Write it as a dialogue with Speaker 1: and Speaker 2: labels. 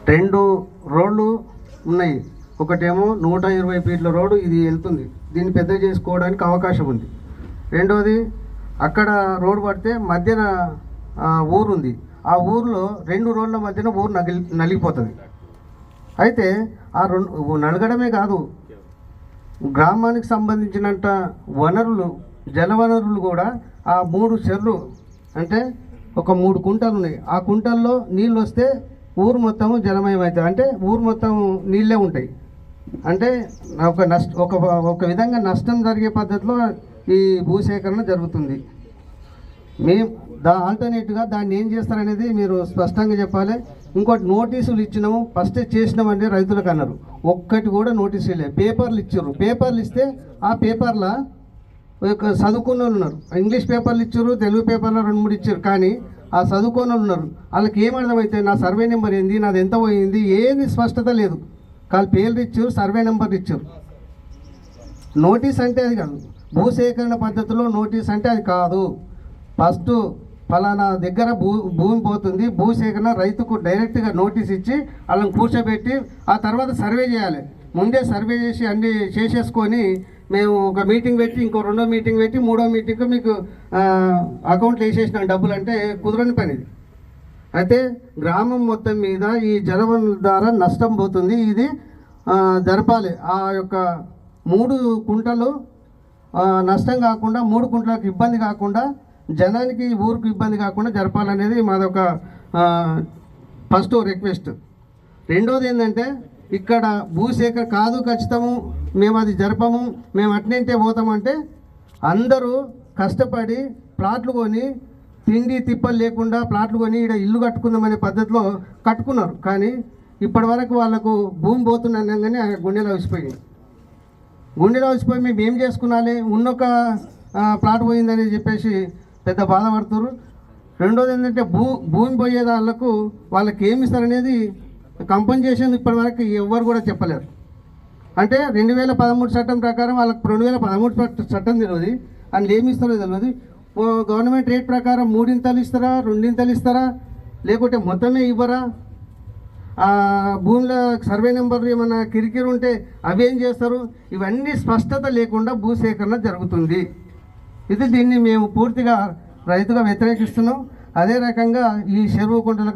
Speaker 1: 2 రోడ్లు ఉన్నాయి. ఒకటేమో 120 ఫీట్ల రోడ్డు, ఇది వెళ్తుంది, దీన్ని పెద్ద చేసుకోవడానికి అవకాశం ఉంది. రెండోది అక్కడ రోడ్డు పడితే మధ్యన ఊరుంది, ఆ ఊరిలో 2 రోడ్ల మధ్యన ఊరు నలిగిపోతుంది. అయితే ఆ నలగడమే కాదు, గ్రామానికి సంబంధించినంత వనరులు, జలవనరులు కూడా ఆ 3 చెర్లు అంటే ఒక 3 కుంటలు ఉన్నాయి. ఆ కుంటల్లో నీళ్ళు వస్తే ఊరు మొత్తము జలమయం అవుతుంది, అంటే ఊరు మొత్తం నీళ్ళే ఉంటాయి. అంటే ఒక విధంగా నష్టం జరిగే పద్ధతిలో ఈ భూసేకరణ జరుగుతుంది. మేము ఆల్టర్నేట్గా దాన్ని ఏం చేస్తారనేది మీరు స్పష్టంగా చెప్పాలి. ఇంకోటి నోటీసులు ఇచ్చినాము, ఫస్ట్ చేసినామంటే రైతులకు అన్నారు, ఒక్కటి కూడా నోటీసు ఇవ్వలేదు. పేపర్లు ఇచ్చారు, పేపర్లు ఇస్తే ఆ పేపర్లో చదువుకున్న వాళ్ళు ఉన్నారు, ఇంగ్లీష్ పేపర్లు ఇచ్చారు, తెలుగు పేపర్లో 2-3 ఇచ్చారు. కానీ ఆ చదువుకున్న వాళ్ళు ఉన్నారు, వాళ్ళకి ఏమర్థమైతే నా సర్వే నెంబర్ ఏంది, నాది ఎంత పోయింది, ఏది స్పష్టత లేదు. వాళ్ళు పేర్లు ఇచ్చారు, సర్వే నెంబర్ ఇచ్చారు. నోటీస్ అంటే అది కాదు, భూసేకరణ పద్ధతిలో నోటీస్ అంటే అది కాదు. ఫస్ట్ ఫలానా దగ్గర భూమి పోతుంది, భూసేకరణ రైతుకు డైరెక్ట్గా నోటీస్ ఇచ్చి వాళ్ళని కూర్చోబెట్టి ఆ తర్వాత సర్వే చేయాలి. ముందే సర్వే చేసి అన్నీ చేసేసుకొని మేము ఒక మీటింగ్ పెట్టి, ఇంకో 2వ మీటింగ్ పెట్టి, 3వ మీటింగ్కి మీకు అకౌంట్లో వేసేసిన డబ్బులు అంటే కుదరని పని ఇది. అయితే గ్రామం మొత్తం మీద ఈ జలవనరుల ద్వారా నష్టం పోతుంది, ఇది జరపాలి. ఆ యొక్క 3 కుంటలు నష్టం కాకుండా, 3 కుంటలకు ఇబ్బంది కాకుండా, జనానికి ఊరికి ఇబ్బంది కాకుండా జరపాలనేది మాదొక ఫస్ట్ రిక్వెస్ట్. రెండోది ఏంటంటే, ఇక్కడ భూసేకరణ కాదు, ఖచ్చితము మేము అది జరపము, మేము అట్నంటే పోతామంటే అందరూ కష్టపడి ప్లాట్లు కొని, తిండి తిప్పలు లేకుండా ప్లాట్లు కొని ఇక్కడ ఇల్లు కట్టుకుందామనే పద్ధతిలో కట్టుకున్నారు. కానీ ఇప్పటి వరకు వాళ్ళకు భూమి పోతుందనగానే గుండెలో వచ్చిపోయింది. మేము ఏం చేసుకున్నాలి, ఉన్నొక ప్లాట్ పోయిందని చెప్పేసి పెద్ద బాధపడుతున్నారు. రెండోది ఏంటంటే భూమి పోయే వాళ్ళకి ఏమి ఇస్తారనేది కంపెన్సేషన్ ఇప్పటి వరకు ఎవ్వరు కూడా చెప్పలేరు. అంటే 2013 చట్టం ప్రకారం వాళ్ళకి 2013 చట్టం తెలియదు, అందులో ఏమి ఇస్తారో తెలియదు. గవర్నమెంట్ రేట్ ప్రకారం 3 ఇస్తారా, 2 ఇస్తారా, లేకుంటే మొత్తమే ఇవ్వరా, భూమిలో సర్వే నెంబర్ ఏమైనా కిరికిరి ఉంటే అవేం చేస్తారు, ఇవన్నీ స్పష్టత లేకుండా భూసేకరణ జరుగుతుంది. దీన్ని మేము పూర్తిగా రైతుగా వ్యతిరేకిస్తున్నాం. అదే రకంగా ఈ చెరువు కుంటలకు